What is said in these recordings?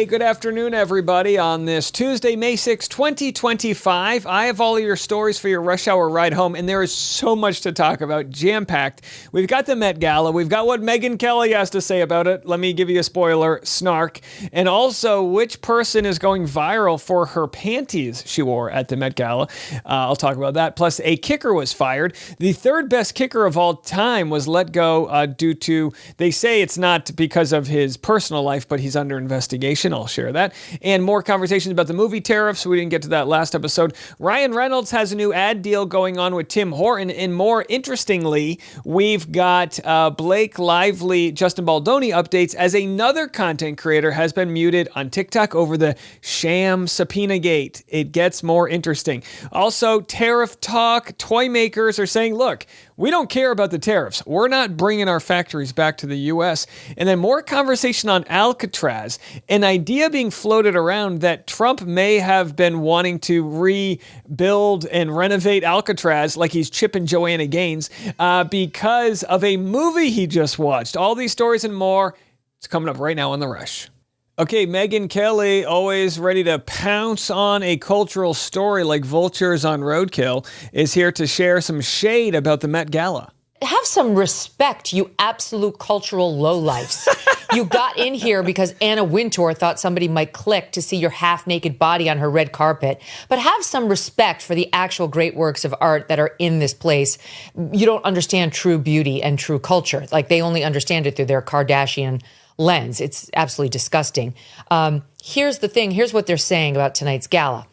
Hey, good afternoon, everybody. On this Tuesday, May 6, 2025, I have all of your stories for your rush hour ride home, and there is so much to talk about, jam-packed. We've got the Met Gala. We've got what Megyn Kelly has to say about it. Let me give you a spoiler, snark. And also, which person is going viral for her panties she wore at the Met Gala. I'll talk about that. Plus, a kicker was fired. The third best kicker of all time was let go due to, they say it's not because of his personal life, but he's under investigation. I'll share that. And more conversations about the movie Tariffs. We didn't get to that last episode. Ryan Reynolds has a new ad deal going on with Tim Horton. And more interestingly, we've got Blake Lively, Justin Baldoni updates as another content creator has been muted on TikTok over the Sham Subpoena gate. It gets more interesting. Also, tariff talk. Toy makers are saying, look, we don't care about the tariffs. We're not bringing our factories back to the U.S. And then more conversation on Alcatraz. An idea being floated around that Trump may have been wanting to rebuild and renovate Alcatraz like he's Chip and Joanna Gaines because of a movie he just watched. All these stories and more, it's coming up right now on The Rush. Okay, Megyn Kelly, always ready to pounce on a cultural story like vultures on roadkill, is here to share some shade about the Met Gala. Have some respect, you absolute cultural lowlifes. You got in here because Anna Wintour thought somebody might click to see your half-naked body on her red carpet. But have some respect for the actual great works of art that are in this place. You don't understand true beauty and true culture. Like, they only understand it through their Kardashian lens. It's absolutely disgusting. Here's the thing. Here's what they're saying about tonight's gala.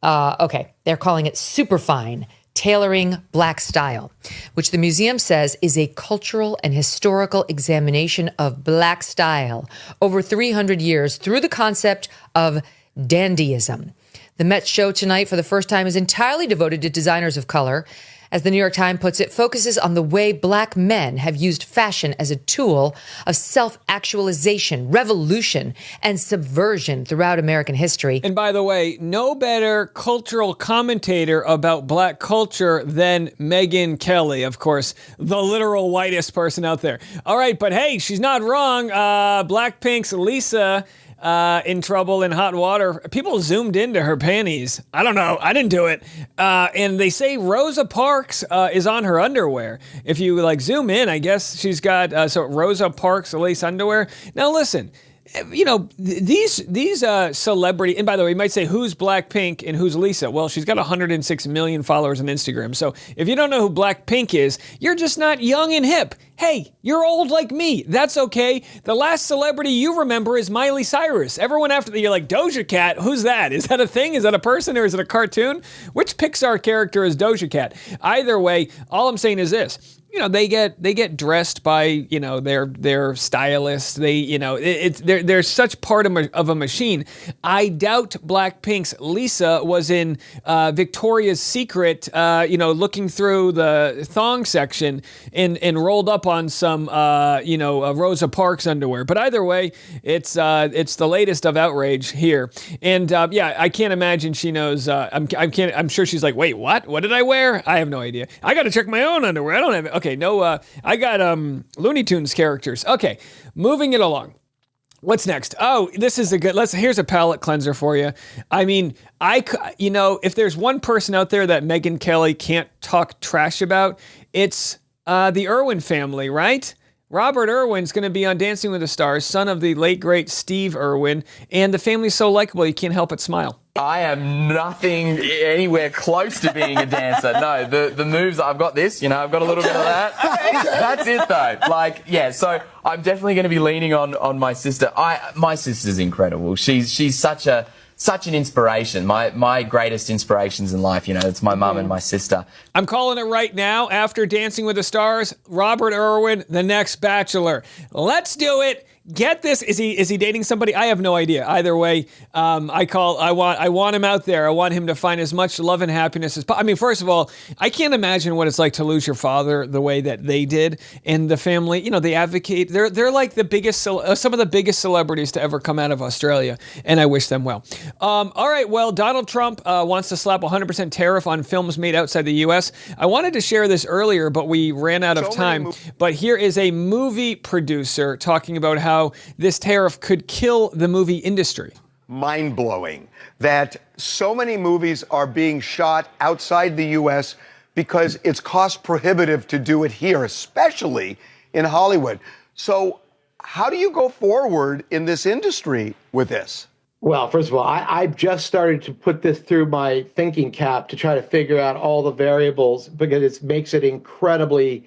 Okay, they're calling it superfine, tailoring Black style, which the museum says is a cultural and historical examination of Black style over 300 years through the concept of dandyism. The Met show tonight, for the first time, is entirely devoted to designers of color. As the New York Times puts it, focuses on the way Black men have used fashion as a tool of self-actualization, revolution, and subversion throughout American history. And by the way, no better cultural commentator about Black culture than Megyn Kelly, of course, the literal whitest person out there. All right, but hey, she's not wrong. Blackpink's Lisa in trouble in hot water. People zoomed into her panties. I don't know. I didn't do it. And they say Rosa Parks is on her underwear. If you zoom in, I guess she's got so Rosa Parks lace underwear. Now listen, you know, these celebrity, and by the way, you might say, who's Blackpink and who's Lisa? Well, she's got 106 million followers on Instagram. So if you don't know who Blackpink is, you're just not young and hip. Hey, you're old like me. That's okay. The last celebrity you remember is Miley Cyrus. Everyone after that, you're like, Doja Cat, who's that? Is that a thing? Is that a person or is it a cartoon? Which Pixar character is Doja Cat? Either way, all I'm saying is this. You know, they get dressed by, you know, their stylists. They, you know, they're such part of a machine. I doubt Blackpink's Lisa was in Victoria's Secret, you know, looking through the thong section and rolled up on some, you know, Rosa Parks underwear. But either way, it's the latest of outrage here. And yeah, I can't imagine she knows. I'm sure she's like, wait, what? What did I wear? I have no idea. I got to check my own underwear. I don't have it. Okay, no, I got Looney Tunes characters. Okay, moving it along. What's next? Oh, this is a good, here's a palate cleanser for you. I mean, you know, if there's one person out there that Megyn Kelly can't talk trash about, it's the Irwin family, right? Robert Irwin's going to be on Dancing with the Stars, son of the late, great Steve Irwin, and the family's so likable you can't help but smile. I am nothing anywhere close to being a dancer. No, the moves, I've got this, you know, I've got a little bit of that. That's it though. Like, yeah, so I'm definitely going to be leaning on my sister. My sister's incredible. She's such an inspiration. My greatest inspirations in life, you know, it's my mum and my sister. I'm calling it right now. After Dancing with the Stars, Robert Irwin, the next Bachelor. Let's do it. Get this. Is he dating somebody? I have no idea. Either way, I want him out there. I want him to find as much love and happiness as possible. I mean, first of all, I can't imagine what it's like to lose your father the way that they did. And the family, you know, they advocate. They're like the biggest, some of the biggest celebrities to ever come out of Australia. And I wish them well. All right. Well, Donald Trump wants to slap 100% tariff on films made outside the U.S. I wanted to share this earlier, but we ran out of time. But here is a movie producer talking about how how this tariff could kill the movie industry. Mind-blowing that so many movies are being shot outside the U.S. because it's cost prohibitive to do it here, especially in Hollywood. So how do you go forward in this industry with this? Well, first of all, I've just started to put this through my thinking cap to try to figure out all the variables, because it makes it incredibly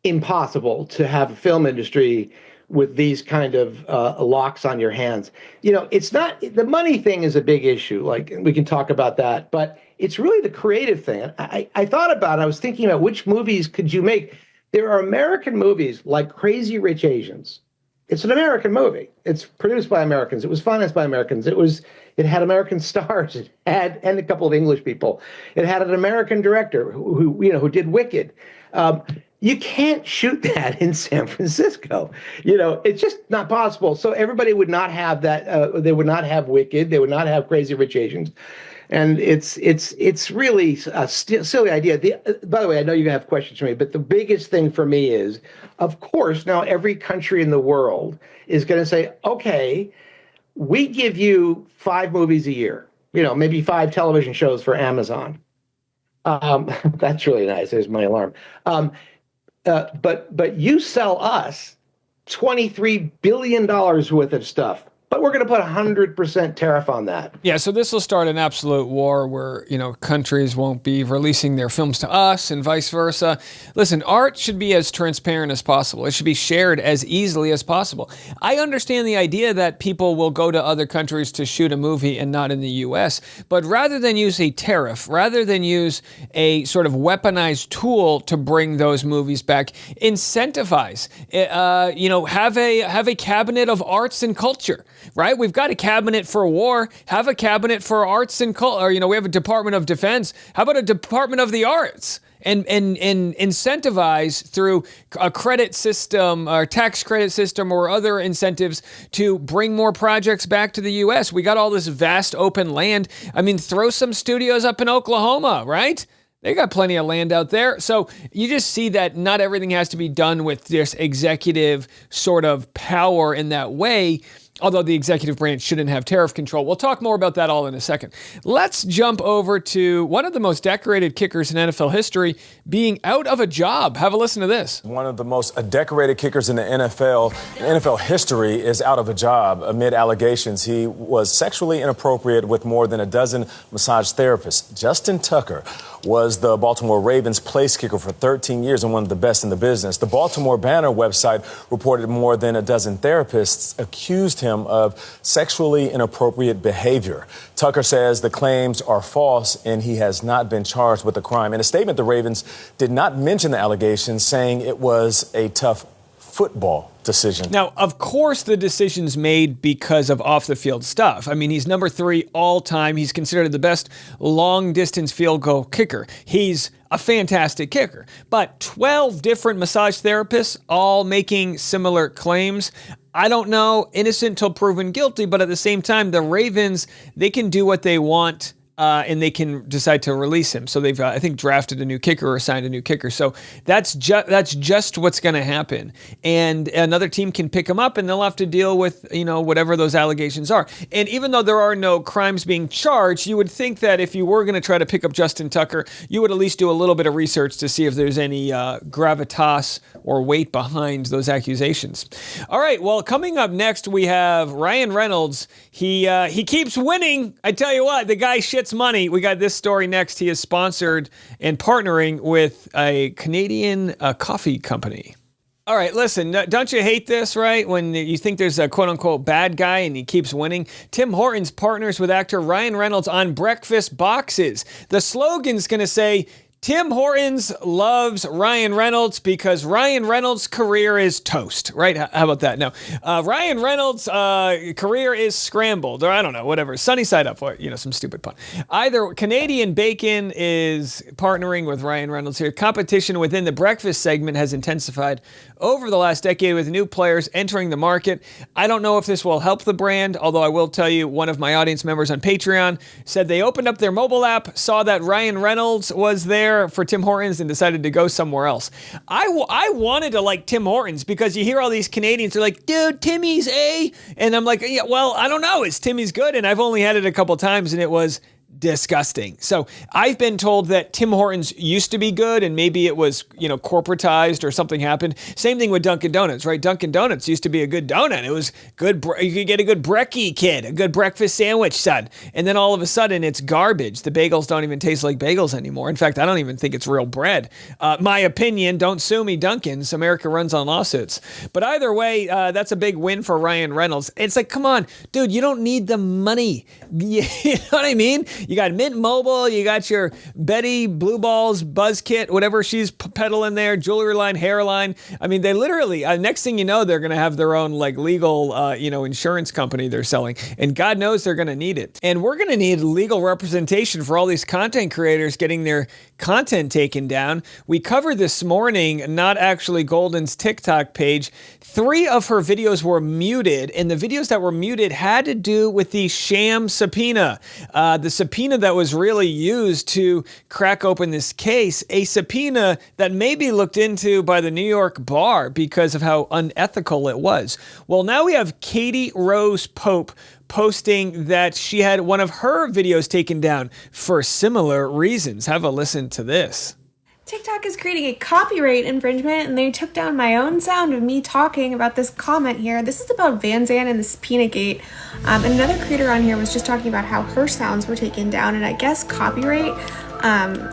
impossible to have a film industry with these kind of locks on your hands. You know, it's not, the money thing is a big issue. Like, we can talk about that, but it's really the creative thing. I thought about it. I was thinking about which movies could you make. There are American movies like Crazy Rich Asians. It's an American movie. It's produced by Americans. It was financed by Americans. It had American stars. It had, and a couple of English people. It had an American director who did Wicked. You can't shoot that in San Francisco. You know, it's just not possible. So everybody would not have that. They would not have Wicked. They would not have Crazy Rich Asians. And it's really a silly idea. By the way, I know you have questions for me, but the biggest thing for me is, of course, now every country in the world is going to say, okay, we give you 5 movies a year, maybe 5 television shows for Amazon. That's really nice. There's my alarm. But you sell us $23 billion worth of stuff. But we're going to put 100% tariff on that. Yeah, so this will start an absolute war where, countries won't be releasing their films to us and vice versa. Listen, art should be as transparent as possible. It should be shared as easily as possible. I understand the idea that people will go to other countries to shoot a movie and not in the U.S., but rather than use a tariff, rather than use a sort of weaponized tool to bring those movies back, incentivize, have a cabinet of arts and culture. Right? We've got a cabinet for war. Have a cabinet for arts and culture. We have a Department of Defense. How about a Department of the Arts? And incentivize through a credit system or tax credit system or other incentives to bring more projects back to the U.S. We got all this vast open land. I mean, throw some studios up in Oklahoma, right? They got plenty of land out there. So you just see that not everything has to be done with this executive sort of power in that way. Although the executive branch shouldn't have tariff control. We'll talk more about that all in a second. Let's jump over to one of the most decorated kickers in NFL history being out of a job. Have a listen to this. One of the most decorated kickers in the NFL history is out of a job amid allegations he was sexually inappropriate with more than a dozen massage therapists. Justin Tucker was the Baltimore Ravens place kicker for 13 years and one of the best in the business. The Baltimore Banner website reported more than a dozen therapists accused him of sexually inappropriate behavior. Tucker says the claims are false and he has not been charged with a crime. In a statement, the Ravens did not mention the allegations, saying it was a tough football decision. Now, of course, the decision's made because of off-the-field stuff. I mean, he's number 3 all time. He's considered the best long-distance field goal kicker. He's a fantastic kicker. But 12 different massage therapists all making similar claims. I don't know, innocent till proven guilty, but at the same time, the Ravens, they can do what they want. And they can decide to release him. So they've, I think, drafted a new kicker or signed a new kicker. So that's just what's going to happen. And another team can pick him up, and they'll have to deal with whatever those allegations are. And even though there are no crimes being charged, you would think that if you were going to try to pick up Justin Tucker, you would at least do a little bit of research to see if there's any gravitas or weight behind those accusations. All right. Well, coming up next, we have Ryan Reynolds. He keeps winning. I tell you what, the guy shits money. We got this story next. He is sponsored and partnering with a Canadian coffee company. All right, listen, don't you hate this, right? When you think there's a quote-unquote bad guy and he keeps winning. Tim Hortons partners with actor Ryan Reynolds on breakfast boxes. The slogan's going to say, Tim Hortons loves Ryan Reynolds because Ryan Reynolds' career is toast, right? How about that? No, Ryan Reynolds' career is scrambled, or I don't know, whatever. Sunny side up, or some stupid pun. Either Canadian Bacon is partnering with Ryan Reynolds here. Competition within the breakfast segment has intensified over the last decade with new players entering the market. I don't know if this will help the brand, although I will tell you, one of my audience members on Patreon said they opened up their mobile app, saw that Ryan Reynolds was there, there for Tim Hortons and decided to go somewhere else. I wanted to like Tim Hortons because you hear all these Canadians are like, dude, Timmy's A. And I'm like, yeah, well, I don't know. Is Timmy's good? And I've only had it a couple times and it was disgusting. So I've been told that Tim Hortons used to be good and maybe it was, corporatized or something happened. Same thing with Dunkin' Donuts, right? Dunkin' Donuts used to be a good donut. It was good. You could get a good brekkie, kid, a good breakfast sandwich, son. And then all of a sudden it's garbage. The bagels don't even taste like bagels anymore. In fact, I don't even think it's real bread. My opinion, don't sue me, Dunkin's. America runs on lawsuits. But either way, that's a big win for Ryan Reynolds. It's like, come on, dude, you don't need the money. You know what I mean? You got Mint Mobile, you got your Betty Blue Balls Buzz Kit, whatever she's peddling there, jewelry line, hairline. I mean, they literally, next thing you know, they're going to have their own legal, insurance company they're selling. And God knows they're going to need it. And we're going to need legal representation for all these content creators getting their content taken down. We covered this morning, not actually Golden's TikTok page. 3 of her videos were muted, and the videos that were muted had to do with the Sham subpoena. The subpoena that was really used to crack open this case, a subpoena that may be looked into by the New York bar because of how unethical it was. Well, now we have Katie Rose Pope posting that she had one of her videos taken down for similar reasons. Have a listen to this. TikTok is creating a copyright infringement, and they took down my own sound of me talking about this comment here. This is about Van Zandt and the subpoena gate. And another creator on here was just talking about how her sounds were taken down, and I guess copyright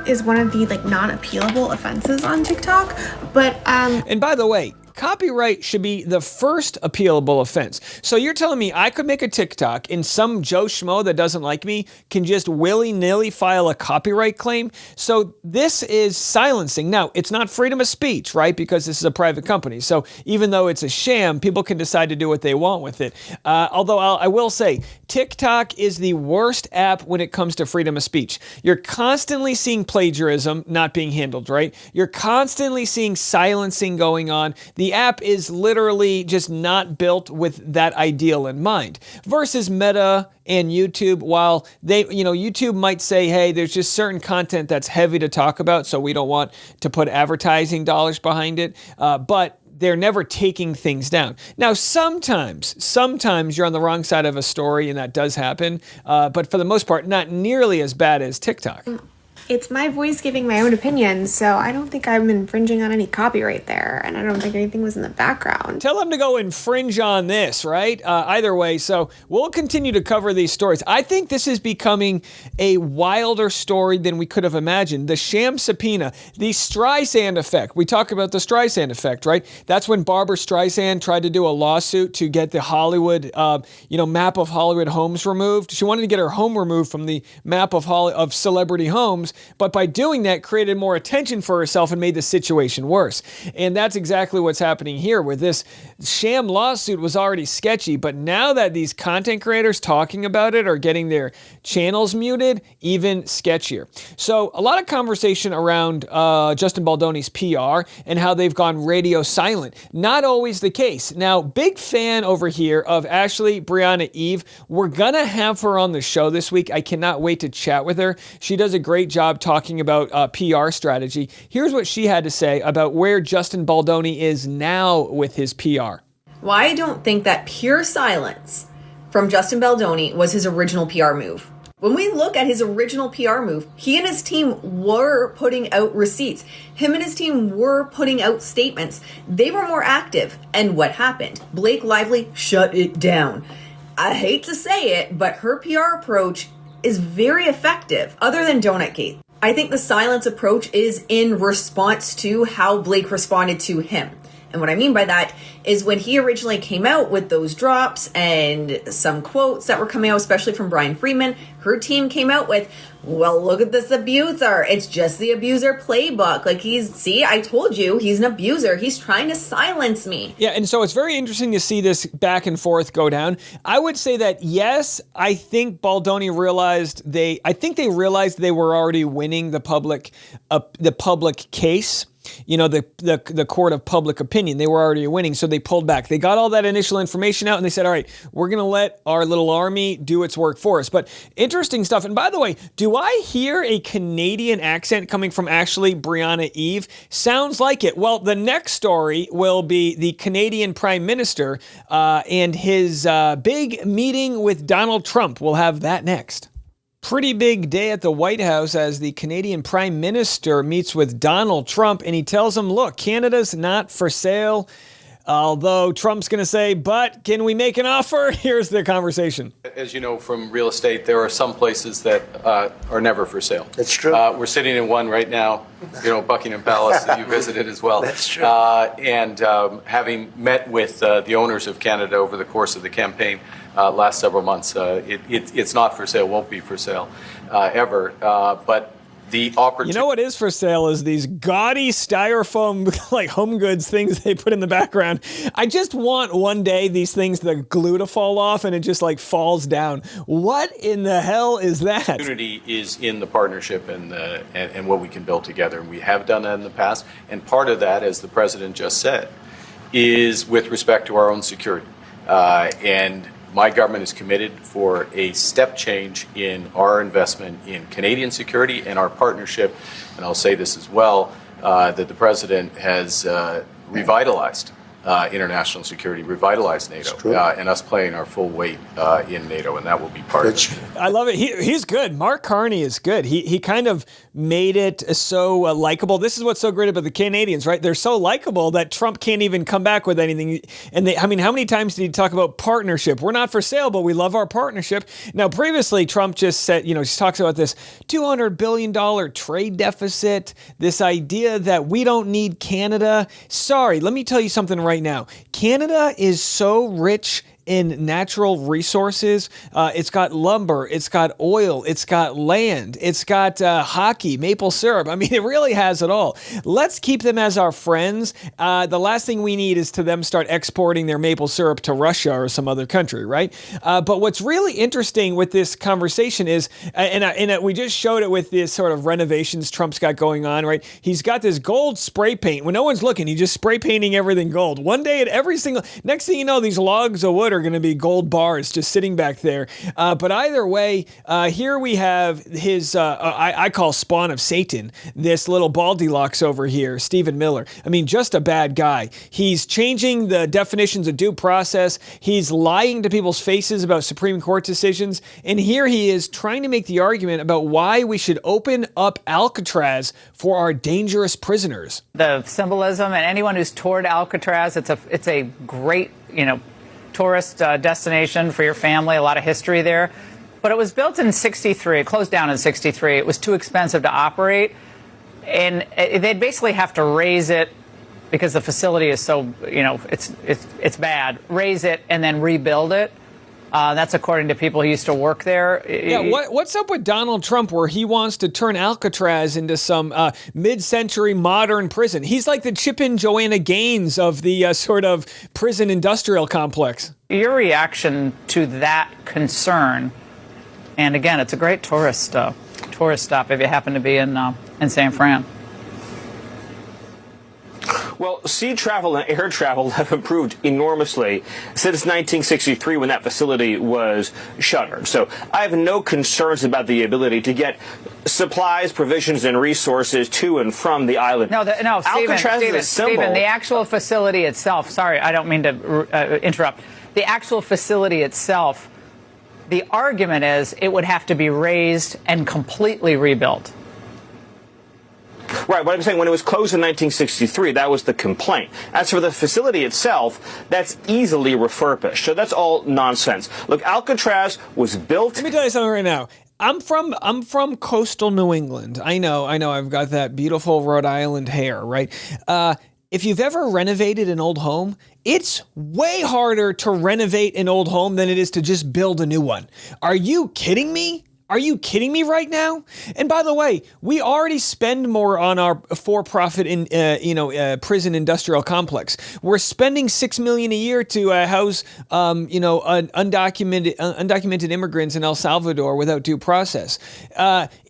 is one of the non-appealable offenses on TikTok. But and by the way, copyright should be the first appealable offense. So you're telling me I could make a TikTok and some Joe Schmo that doesn't like me can just willy-nilly file a copyright claim? So this is silencing. Now, it's not freedom of speech, right? Because this is a private company. So even though it's a sham, people can decide to do what they want with it. Although I will say, TikTok is the worst app when it comes to freedom of speech. You're constantly seeing plagiarism not being handled, right? You're constantly seeing silencing going on. The app is literally just not built with that ideal in mind. Versus Meta and YouTube, while they, YouTube might say, hey, there's just certain content that's heavy to talk about, so we don't want to put advertising dollars behind it. But they're never taking things down. Now, sometimes you're on the wrong side of a story, and that does happen. But for the most part, not nearly as bad as TikTok. it's my voice giving my own opinion, so I don't think I'm infringing on any copyright there, and I don't think anything was in the background. Tell them to go infringe on this, right? Either way, so we'll continue to cover these stories. I think this is becoming a wilder story than we could have imagined. The Sham subpoena, the Streisand effect. We talk about the Streisand effect, right? That's when Barbara Streisand tried to do a lawsuit to get the Hollywood, map of Hollywood homes removed. She wanted to get her home removed from the map of celebrity homes, but by doing that, created more attention for herself and made the situation worse. And that's exactly what's happening here with this sham lawsuit. Was already sketchy, but now that these content creators talking about it are getting their channels muted, even sketchier. So a lot of conversation around Justin Baldoni's PR and how they've gone radio silent. Not always the case. Now, big fan over here of Ashley Brianna Eve. We're gonna have her on the show this week. I cannot wait to chat with her. She does a great job talking about PR strategy. Here's what she had to say about where Justin Baldoni is now with his PR. Well, I don't think that pure silence from Justin Baldoni was his original PR move. When we look at his original PR move, he and his team were putting out receipts. Him and his team were putting out statements. They were more active. And what happened? Blake Lively shut it down. I hate to say it, but her PR approach is very effective, other than Donutgate. I think the silence approach is in response to how Blake responded to him. And what I mean by that is when he originally came out with those drops and some quotes that were coming out, especially from Brian Freeman, her team came out with, well, look at this abuser. It's just the abuser playbook. Like I told you, he's an abuser. He's trying to silence me. Yeah, and so it's very interesting to see this back and forth go down. I would say that, yes, I think Baldoni realized they were already winning the public case. the court of public opinion. They were already winning, so they pulled back. They got all that initial information out, and they said, all right, we're going to let our little army do its work for us. But interesting stuff. And by the way, do I hear a Canadian accent coming from Ashley Brianna Eve? Sounds like it. Well, the next story will be the Canadian Prime Minister and his big meeting with Donald Trump. We'll have that next. Pretty big day at the White House as the Canadian Prime Minister meets with Donald Trump, and he tells him, look, Canada's not for sale. Although Trump's going to say, but can we make an offer? Here's the conversation. As you know from real estate, there are some places that are never for sale. That's true. We're sitting in one right now, Buckingham Palace that you visited as well. That's true. And having met with the owners of Canada over the course of the campaign last several months, it's not for sale, won't be for sale ever. But the opportunity. You know what is for sale is these gaudy styrofoam like home goods things they put in the background. I just want one day these things, the glue to fall off and it just like falls down. What in the hell is that? The opportunity is in the partnership and what we can build together. And we have done that in the past. And part of that, as the president just said, is with respect to our own security. And my government is committed for a step change in our investment in Canadian security and our partnership, and I'll say this as well, that the president has revitalized international security, revitalized NATO, and us playing our full weight in NATO, and that will be part of it. I love it. He's good. Mark Carney is good. He kind of made it so likable. This is what's so great about the Canadians, right? They're so likable that Trump can't even come back with anything. And how many times did he talk about partnership? We're not for sale, but we love our partnership. Now, previously, Trump just said, he talks about this $200 billion trade deficit, this idea that we don't need Canada. Sorry, let me tell you something right now. Canada is so rich in natural resources. It's got lumber, it's got oil, it's got land, it's got hockey, maple syrup. I mean, it really has it all. Let's keep them as our friends. The last thing we need is to them start exporting their maple syrup to Russia or some other country, right? But what's really interesting with this conversation is, and we just showed it with this sort of renovations Trump's got going on, right? He's got this gold spray paint. When no one's looking, he's just spray painting everything gold. One day next thing you know, these logs of wood are going to be gold bars just sitting back there. But either way, here we have his, I call spawn of Satan, this little Baldilocks over here, Stephen Miller. I mean, just a bad guy. He's changing the definitions of due process. He's lying to people's faces about Supreme Court decisions. And here he is trying to make the argument about why we should open up Alcatraz for our dangerous prisoners. The symbolism, and anyone who's toured Alcatraz, it's a great, tourist destination for your family, a lot of history there. But it was built in 63, it closed down in 63. It was too expensive to operate. And they'd basically have to raise it because the facility is so, it's bad. Raise it and then rebuild it. That's according to people who used to work there. Yeah, what's up with Donald Trump where he wants to turn Alcatraz into some mid-century modern prison? He's like the Chip and Joanna Gaines of the sort of prison industrial complex. Your reaction to that concern, and again, it's a great tourist stop if you happen to be in San Fran. Well, sea travel and air travel have improved enormously since 1963 when that facility was shuttered. So I have no concerns about the ability to get supplies, provisions, and resources to and from the island. No, Stephen, the actual facility itself, sorry, I don't mean to interrupt. The actual facility itself, the argument is it would have to be raised and completely rebuilt. Right, but I'm saying when it was closed in 1963, that was the complaint. As for the facility itself, that's easily refurbished. So that's all nonsense. Look, Alcatraz was built. Let me tell you something right now. I'm from coastal New England. I know. I've got that beautiful Rhode Island hair, right? If you've ever renovated an old home, it's way harder to renovate an old home than it is to just build a new one. Are you kidding me? Are you kidding me right now? And by the way, we already spend more on our for-profit prison industrial complex. We're spending $6 million a year to house undocumented immigrants in El Salvador without due process.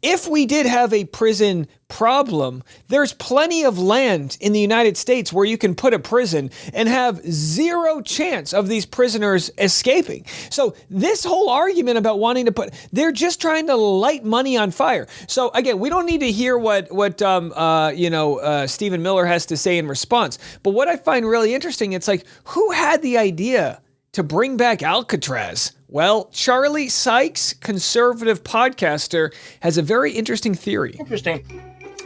If we did have a prison problem. There's plenty of land in the United States where you can put a prison and have zero chance of these prisoners escaping. So this whole argument about wanting to put, they're just trying to light money on fire. So again, we don't need to hear what Stephen Miller has to say in response. But what I find really interesting, it's like, who had the idea to bring back Alcatraz? Well, Charlie Sykes, conservative podcaster, has a very interesting theory. Interesting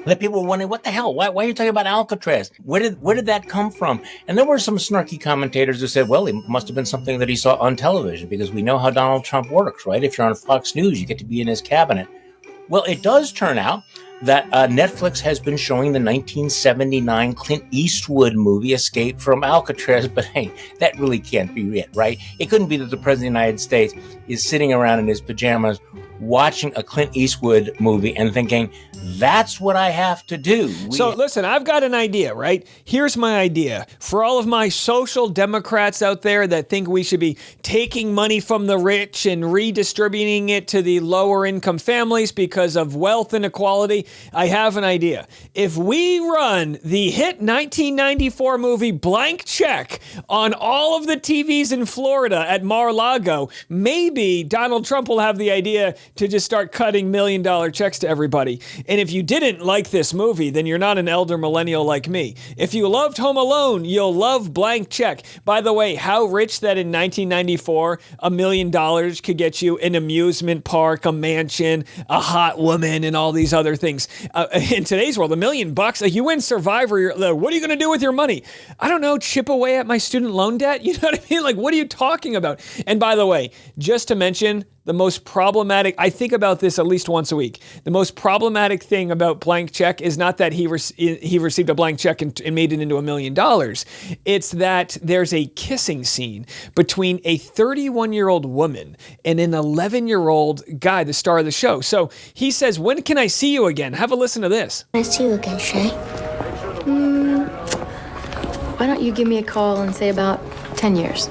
that people were wondering, what the hell? Why are you talking about Alcatraz? Where did that come from? And there were some snarky commentators who said, well, it must have been something that he saw on television, because we know how Donald Trump works, right? If you're on Fox News, you get to be in his cabinet. Well, it does turn out that Netflix has been showing the 1979 Clint Eastwood movie Escape from Alcatraz, but hey, that really can't be it, right? It couldn't be that the President of the United States is sitting around in his pajamas watching a Clint Eastwood movie and thinking, that's what I have to do. So listen, I've got an idea, right? Here's my idea. For all of my social democrats out there that think we should be taking money from the rich and redistributing it to the lower income families because of wealth inequality, I have an idea. If we run the hit 1994 movie Blank Check on all of the TVs in Florida at Mar-a-Lago, maybe Donald Trump will have the idea to just start cutting $1 million checks to everybody. And if you didn't like this movie, then you're not an elder millennial like me. If you loved Home Alone, you'll love Blank Check. By the way, how rich that in 1994, $1 million could get you an amusement park, a mansion, a hot woman, and all these other things. In today's world, $1 million, like you win Survivor, what are you going to do with your money? I don't know, chip away at my student loan debt? You know what I mean? Like, what are you talking about? And by the way, just to mention, the most problematic, I think about this at least once a week. The most problematic thing about Blank Check is not that he received a blank check and made it into $1 million. It's that there's a kissing scene between a 31-year-old woman and an 11-year-old guy, the star of the show. So he says, when can I see you again? Have a listen to this. Can I see you again, Shay? Why don't you give me a call in, say, about 10 years?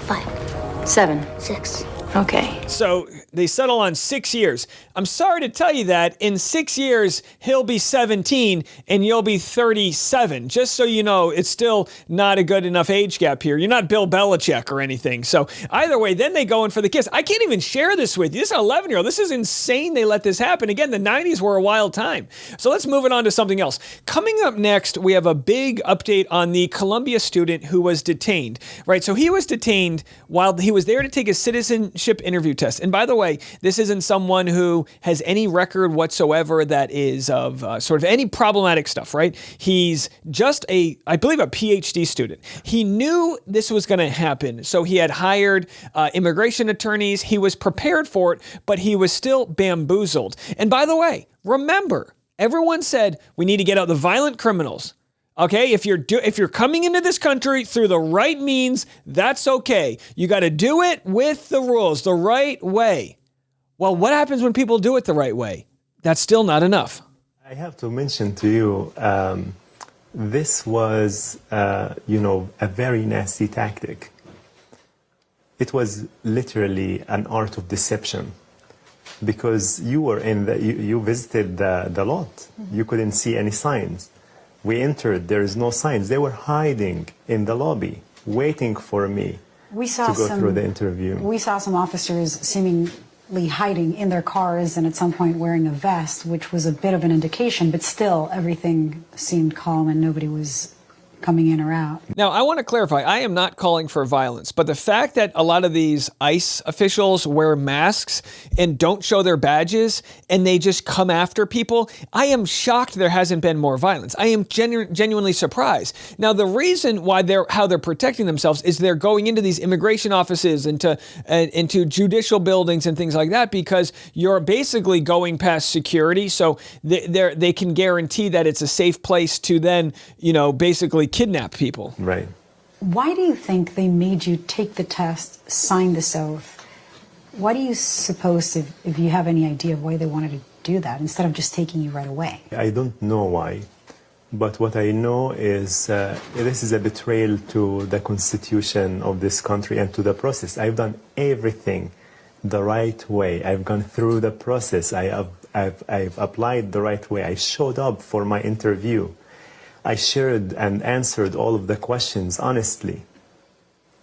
5. 7. 6. Okay. So they settle on 6 years. I'm sorry to tell you that in 6 years, he'll be 17 and you'll be 37. Just so you know, it's still not a good enough age gap here. You're not Bill Belichick or anything. So either way, then they go in for the kiss. I can't even share this with you. This is an 11-year-old. This is insane they let this happen. Again, the 90s were a wild time. So let's move it on to something else. Coming up next, we have a big update on the Columbia student who was detained, right? So he was detained while he was there to take a citizenship interview test. And by the way, this isn't someone who has any record whatsoever that is of sort of any problematic stuff, right? He's just I believe a PhD student. He knew this was going to happen, so he had hired immigration attorneys. He was prepared for it, but he was still bamboozled. And by the way, remember, everyone said we need to get out the violent criminals. Okay, if you're coming into this country through the right means, that's okay. You got to do it with the rules, the right way. Well, what happens when people do it the right way? That's still not enough. I have to mention to you, this was, a very nasty tactic. It was literally an art of deception, because you were you visited the lot. You couldn't see any signs. We entered, there is no signs. They were hiding in the lobby, waiting for me to go through the interview. We saw some officers seemingly hiding in their cars and at some point wearing a vest, which was a bit of an indication, but still everything seemed calm and nobody was coming in or out. Now, I want to clarify, I am not calling for violence, but the fact that a lot of these ICE officials wear masks and don't show their badges and they just come after people, I am shocked there hasn't been more violence. I am genuinely surprised. Now, the reason why how they're protecting themselves is they're going into these immigration offices, into judicial buildings and things like that, because you're basically going past security, so they can guarantee that it's a safe place to then, basically kidnap people. Right. Why do you think they made you take the test, sign this oath? Why do you suppose, if you have any idea of why they wanted to do that instead of just taking you right away? I don't know why, but what I know is this is a betrayal to the Constitution of this country and to the process. I've done everything the right way. I've gone through the process. I have I've applied the right way. I showed up for my interview. I shared and answered all of the questions honestly.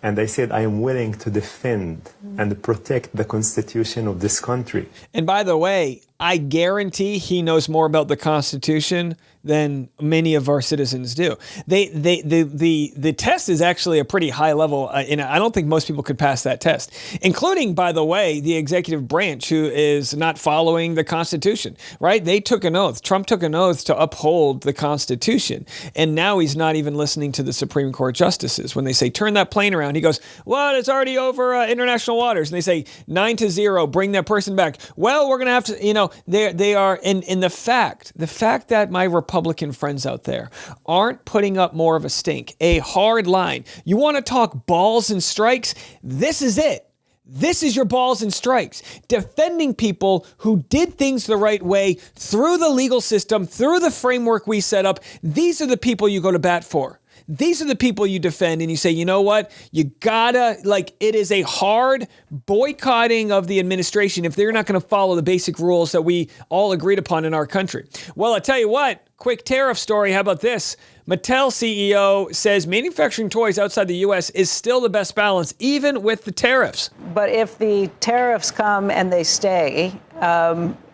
And I said, I am willing to defend and protect the Constitution of this country. And by the way, I guarantee he knows more about the Constitution than many of our citizens do. The test is actually a pretty high level, and I don't think most people could pass that test, including, by the way, the executive branch, who is not following the Constitution, right? They took an oath. Trump took an oath to uphold the Constitution, and now he's not even listening to the Supreme Court justices. When they say, turn that plane around, he goes, well, it's already over international waters. And they say, 9-0, bring that person back. Well, we're going to have to, they are, in the fact that my Republican friends out there aren't putting up more of a stink, a hard line. You want to talk balls and strikes? This is it. This is your balls and strikes. Defending people who did things the right way through the legal system, through the framework we set up. These are the people you go to bat for. These are the people you defend, and you say, you know what? You gotta, it is a hard boycotting of the administration if they're not going to follow the basic rules that we all agreed upon in our country. Well, I tell you what, quick tariff story. How about this? Mattel CEO says manufacturing toys outside the U.S. is still the best balance, even with the tariffs. But if the tariffs come and they stay,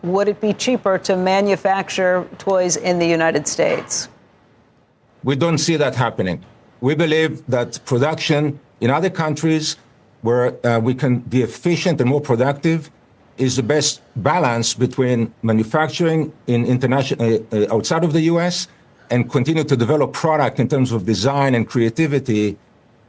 would it be cheaper to manufacture toys in the United States? We don't see that happening. We believe that production in other countries where we can be efficient and more productive is the best balance between manufacturing in international outside of the U.S. and continue to develop product in terms of design and creativity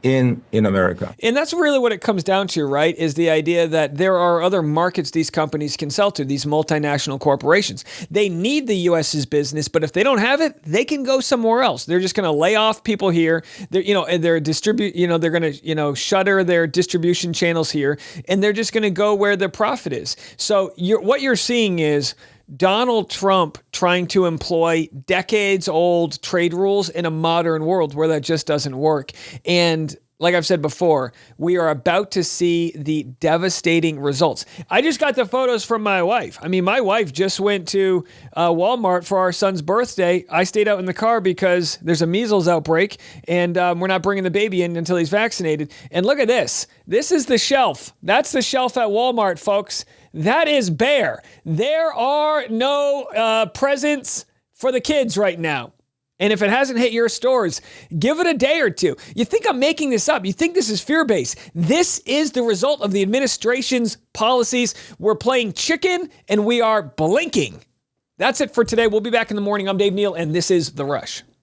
in America. And that's really what it comes down to, right? Is the idea that there are other markets these companies can sell to, these multinational corporations. They need the U.S.'s business, but if they don't have it, they can go somewhere else. They're just going to lay off people here. They're going to shutter their distribution channels here, and they're just going to go where the profit is. So what you're seeing is Donald Trump trying to employ decades-old trade rules in a modern world where that just doesn't work. And like I've said before, we are about to see the devastating results. I just got the photos from my wife. I mean, my wife just went to Walmart for our son's birthday. I stayed out in the car because there's a measles outbreak, and we're not bringing the baby in until he's vaccinated. And look at this. This is the shelf. That's the shelf at Walmart, folks. That is bare. There are no presents for the kids right now. And if it hasn't hit your stores, give it a day or two. You think I'm making this up. You think this is fear-based. This is the result of the administration's policies. We're playing chicken and we are blinking. That's it for today. We'll be back in the morning. I'm Dave Neal, and this is The Rush.